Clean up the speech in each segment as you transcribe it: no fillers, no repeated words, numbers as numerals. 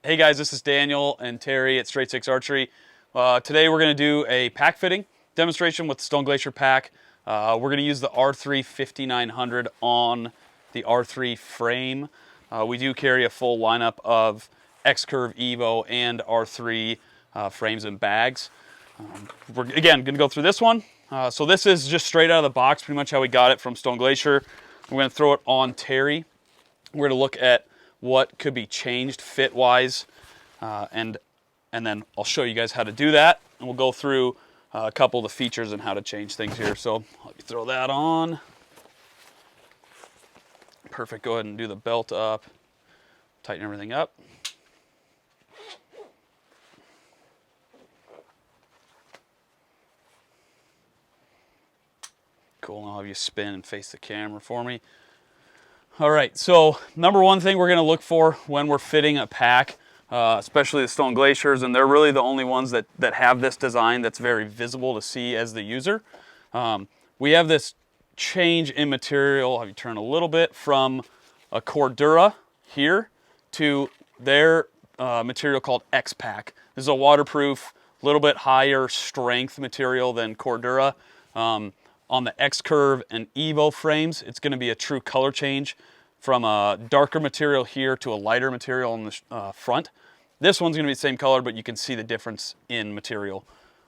Hey guys, this is Daniel and Terry at Straight Six Archery. Today we're going to do a pack fitting demonstration with the Stone Glacier pack. We're going to use the R3 5900 on the R3 frame. We do carry a full lineup of X-Curve Evo and R3 frames and bags. We're again going to go through this one. So this is just straight out of the box, pretty much how we got it from Stone Glacier. We're going to throw it on Terry. We're going to look at what could be changed fit-wise, and then I'll show you guys how to do that, and we'll go through a couple of the features and how to change things here. So let me throw that on. Perfect. Go ahead and do the belt up, tighten everything up. Cool. And I'll have you spin and face the camera for me. All right, so number one thing we're going to look for when we're fitting a pack, especially the Stone Glaciers, and they're really the only ones that have this design that's very visible to see as the user. We have this change in material. I'll have you turn a little bit from a Cordura here to their material called X-Pack. This is a waterproof, little bit higher strength material than Cordura. On the X-Curve and Evo frames, it's going to be a true color change from a darker material here to a lighter material on the front. This one's going to be the same color, but you can see the difference in material.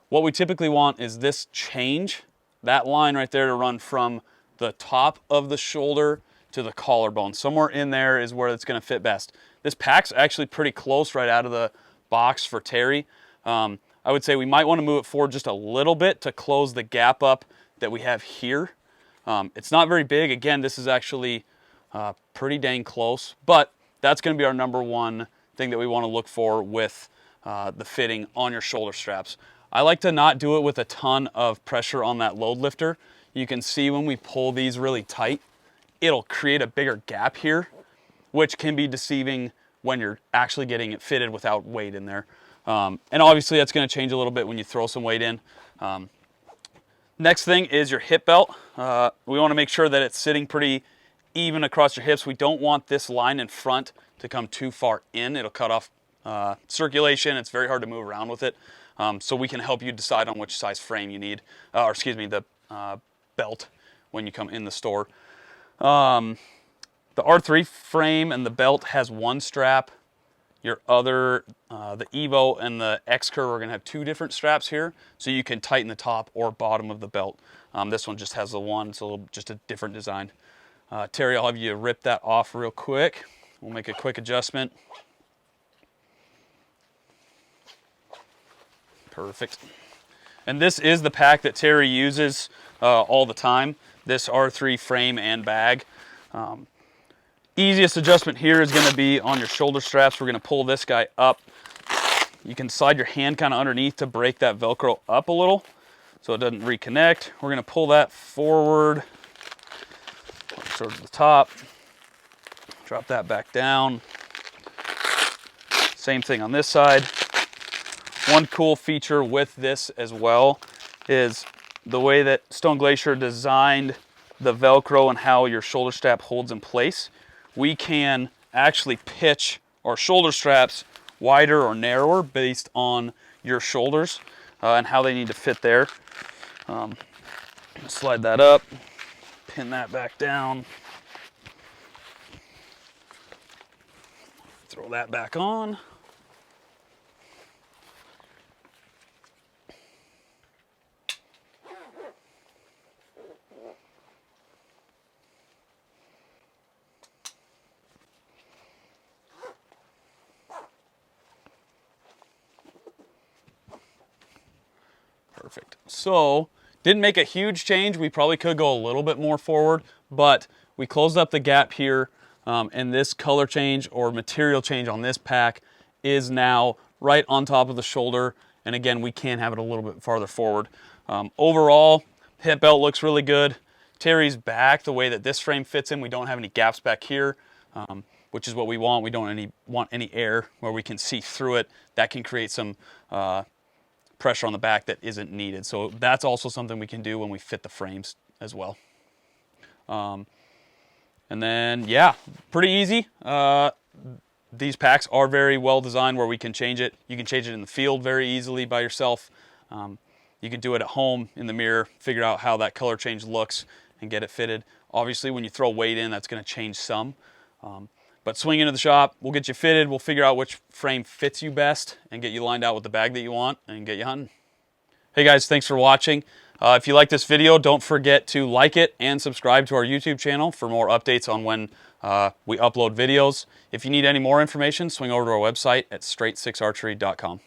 What we typically want is this change, that line right there, to run from the top of the shoulder to the collarbone. Somewhere in there is where it's going to fit best. This pack's actually pretty close right out of the box for Terry. I would say we might want to move it forward just a little bit to close the gap up that we have here. It's not very big. Again, this is actually pretty dang close, but that's going to be our number one thing that we want to look for with the fitting on your shoulder straps. I like to not do it with a ton of pressure on that load lifter. You can see when we pull these really tight, it'll create a bigger gap here, which can be deceiving when you're actually getting it fitted without weight in there. And obviously that's going to change a little bit when you throw some weight in. Next thing is your hip belt. We want to make sure that it's sitting pretty even across your hips. We don't want this line in front to come too far in. It'll cut off circulation. It's very hard to move around with it. So we can help you decide on which size frame you need, or excuse me, the belt when you come in the store. The R3 frame and the belt has one strap. Your other, the Evo and the X-Curve are going to have two different straps here, so you can tighten the top or bottom of the belt. This one just has the one. It's just a different design. Terry, I'll have you rip that off real quick. We'll make a quick adjustment. Perfect. And this is the pack that Terry uses all the time, this R3 frame and bag. Easiest adjustment here is going to be on your shoulder straps. We're going to pull this guy up. You can slide your hand kind of underneath to break that Velcro up a little so it doesn't reconnect. We're going to pull that forward, sort of the top, drop that back down. Same thing on this side. One cool feature with this as well is the way that Stone Glacier designed the Velcro and how your shoulder strap holds in place. We can actually pitch our shoulder straps wider or narrower based on your shoulders and how they need to fit there. Slide that up, pin that back down, throw that back on. Perfect. So, didn't make a huge change. We probably could go a little bit more forward, but we closed up the gap here, and this color change or material change on this pack is now right on top of the shoulder. And again, we can have it a little bit farther forward. Overall, hip belt looks really good. Terry's back, the way that this frame fits in, we don't have any gaps back here, which is what we want. We don't want any air where we can see through it. That can create some pressure on the back that isn't needed. So that's also something we can do when we fit the frames as well. And then, yeah, pretty easy. these packs are very well designed where we can change it. You can change it in the field very easily by yourself. You can do it at home in the mirror, figure out how that color change looks and get it fitted. Obviously, when you throw weight in, that's going to change some. But swing into the shop, we'll get you fitted, we'll figure out which frame fits you best and get you lined out with the bag that you want and get you hunting. Hey guys, thanks for watching. If you like this video, don't forget to like it and subscribe to our YouTube channel for more updates on when we upload videos. If you need any more information, swing over to our website at straight6archery.com.